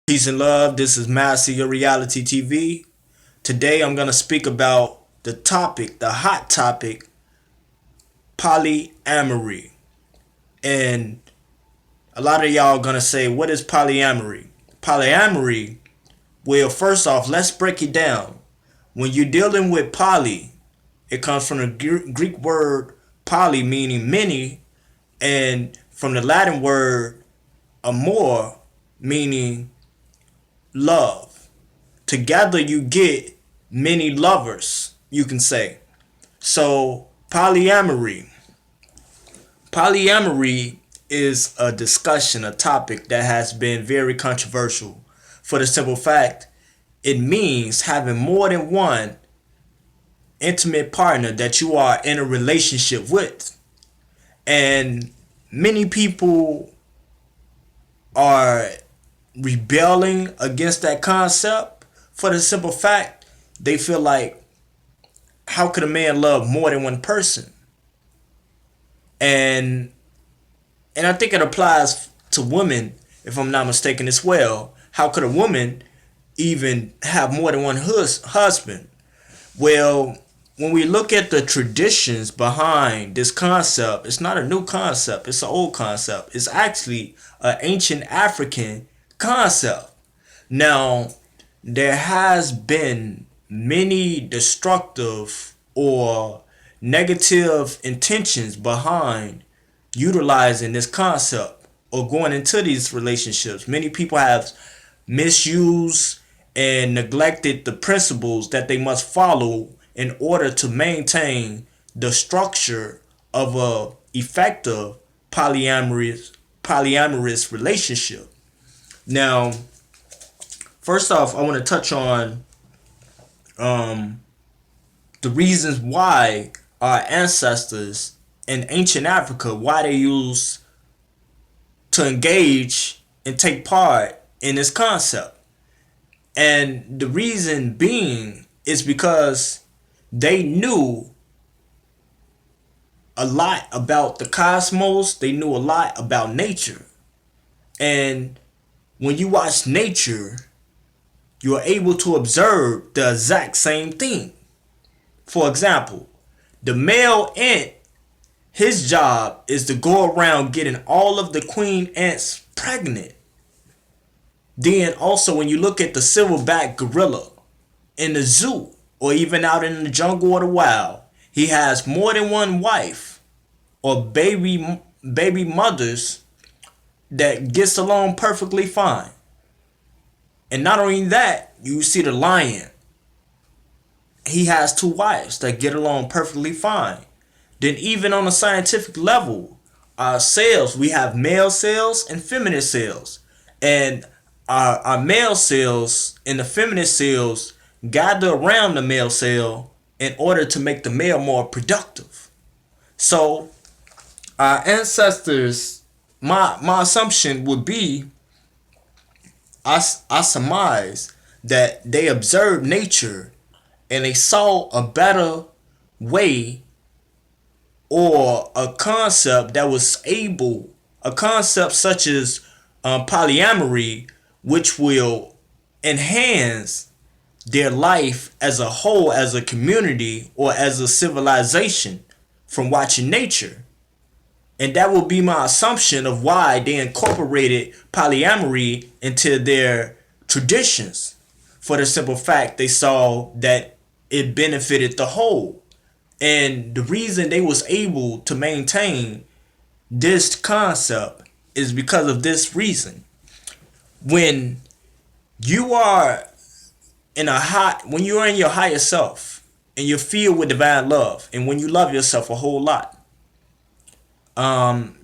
Peace and love. This is Master Your Reality TV. Today I'm going to speak about the topic, the hot topic, polyamory. And a lot of y'all are going to say, what is polyamory? Polyamory, well, first off, let's break it down. When you're dealing with poly, it comes from the Greek word poly, meaning many, and from the Latin word amor, meaning love. Together you get many lovers, you can say. So polyamory is a discussion, a topic that has been very controversial for the simple fact it means having more than one intimate partner that you are in a relationship with. And many people are rebelling against that concept for the simple fact they feel like, how could a man love more than one person? And I think it applies to women, if I'm not mistaken, as well. How could a woman even have more than one husband? Well, when we look at the traditions behind this concept, it's not a new concept, it's an old concept. It's actually an ancient African concept. Now, there has been many destructive or negative intentions behind utilizing this concept or going into these relationships. Many people have misused and neglected the principles that they must follow in order to maintain the structure of a effective polyamorous relationship. Now, first off, I want to touch on the reasons why our ancestors in ancient Africa, why they used to engage and take part in this concept. And the reason being is because they knew a lot about the cosmos, they knew a lot about nature. And when you watch nature, you're able to observe the exact same thing. For example, the male ant, his job is to go around getting all of the queen ants pregnant. Then also when you look at the silverback gorilla in the zoo or even out in the jungle or the wild, he has more than one wife or baby mothers that gets along perfectly fine. And not only that, you see the lion. He has two wives that get along perfectly fine. Then even on a scientific level, our cells, we have male cells and feminine cells. And our male cells and the feminine cells gather around the male cell in order to make the male more productive. So our ancestors, my assumption would be, I surmise that they observed nature and they saw a better way or a concept that was able, a concept such as polyamory, which will enhance their life as a whole, as a community, or as a civilization from watching nature. And that will be my assumption of why they incorporated polyamory into their traditions. For the simple fact they saw that it benefited the whole. And the reason they was able to maintain this concept is because of this reason. When you are when you are in your higher self and you're filled with divine love, and when you love yourself a whole lot,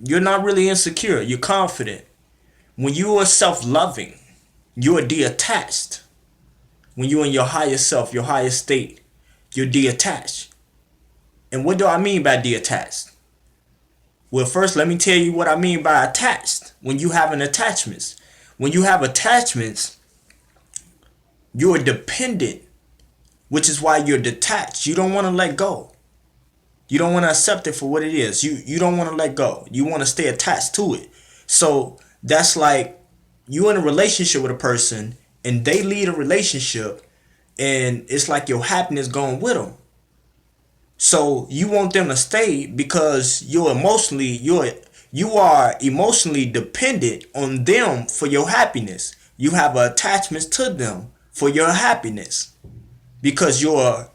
you're not really insecure. You're confident. When you are self-loving, you are detached. When you're in your higher self, your higher state, you're detached. And what do I mean by detached? Well, first, let me tell you what I mean by attached. When you have an attachments, when you have attachments, you're dependent, which is why you're detached. You don't want to let go. You don't want to accept it for what it is. You don't want to let go. You want to stay attached to it. So that's like you in a relationship with a person and they lead a relationship, and it's like your happiness going with them. So you want them to stay because you are emotionally dependent on them for your happiness. You have attachments to them for your happiness because you are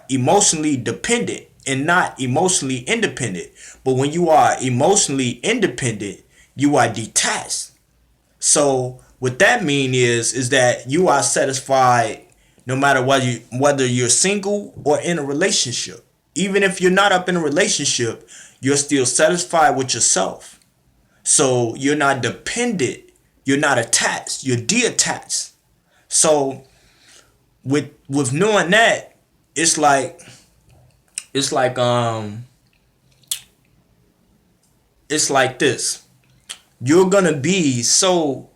emotionally dependent and not emotionally independent. But when you are emotionally independent, you are detached. So what that mean is that you are satisfied no matter whether you're single or in a relationship. Even if you're not up in a relationship, you're still satisfied with yourself. So you're not dependent, you're not attached, you're detached. So with knowing that, it's like it's like um it's like this. You're gonna be so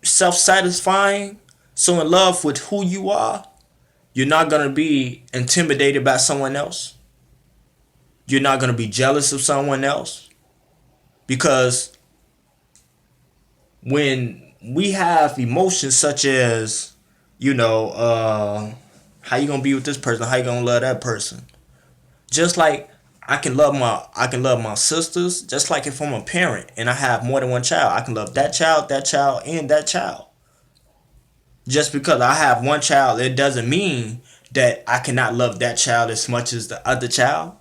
self-satisfying, so in love with who you are, you're not gonna be intimidated by someone else. You're not gonna be jealous of someone else. Because when we have emotions such as, how you gonna be with this person, how you gonna love that person. Just like I can love my sisters, just like if I'm a parent and I have more than one child, I can love that child, and that child. Just because I have one child, it doesn't mean that I cannot love that child as much as the other child.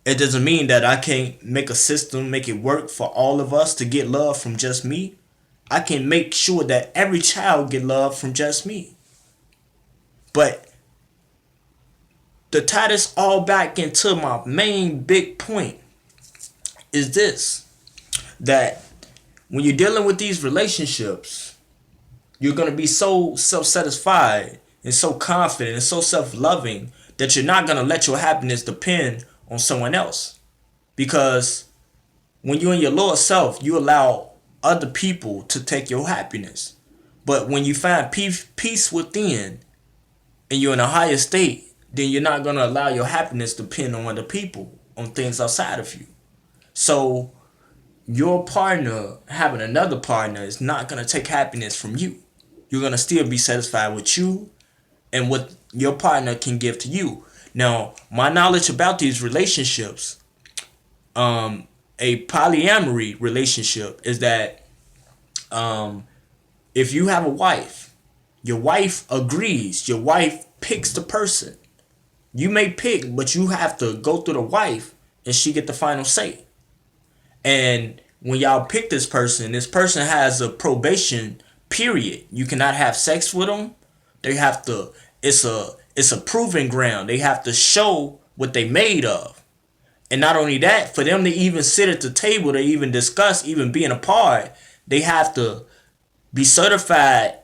It doesn't mean that I can't make a system, make it work for all of us to get love from just me. I can make sure that every child get love from just me. But to tie this all back into my main big point is this, that when you're dealing with these relationships, you're going to be so self-satisfied and so confident and so self-loving that you're not going to let your happiness depend on someone else. Because when you're in your lower self, you allow other people to take your happiness. But when you find peace within and you're in a higher state, then you're not going to allow your happiness to depend on other people, on things outside of you. So your partner having another partner is not going to take happiness from you. You're going to still be satisfied with you and what your partner can give to you. Now, my knowledge about these relationships, a polyamory relationship, is that if you have a wife, your wife agrees, your wife picks the person. You may pick, but you have to go through the wife and she get the final say. And when y'all pick this person has a probation period. You cannot have sex with them. They have to, it's a proving ground. They have to show what they made of. And not only that, for them to even sit at the table to even discuss even being apart, they have to be certified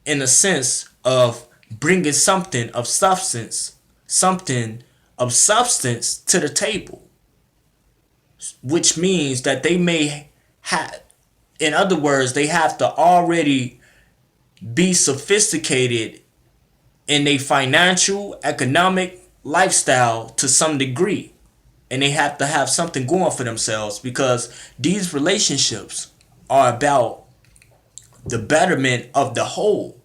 in the sense of bringing something of substance to the table, which means that they may have, in other words, they have to already be sophisticated in their financial, economic lifestyle to some degree. And they have to have something going for themselves, because these relationships are about the betterment of the whole.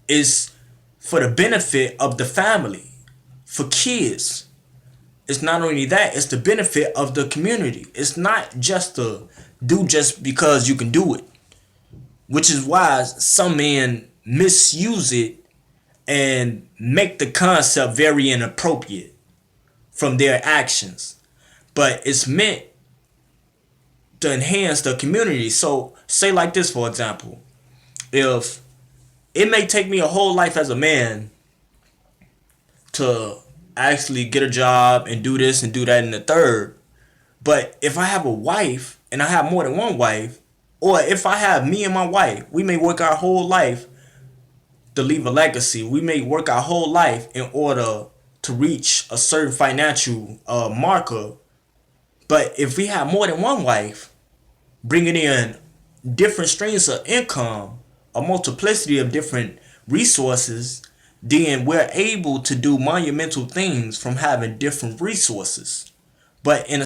Is for the benefit of the family, for kids. It's not only that, it's the benefit of the community. It's not just to do just because you can do it. Which is why some men misuse it and make the concept very inappropriate from their actions. But it's meant to enhance the community. So say like this, for example. If it may take me a whole life as a man to actually get a job and do this and do that and the third. But if I have a wife and I have more than one wife, or if I have me and my wife, we may work our whole life to leave a legacy. We may work our whole life in order to reach a certain financial marker. But if we have more than one wife, bringing in different streams of income, a multiplicity of different resources, then we're able to do monumental things from having different resources. But in a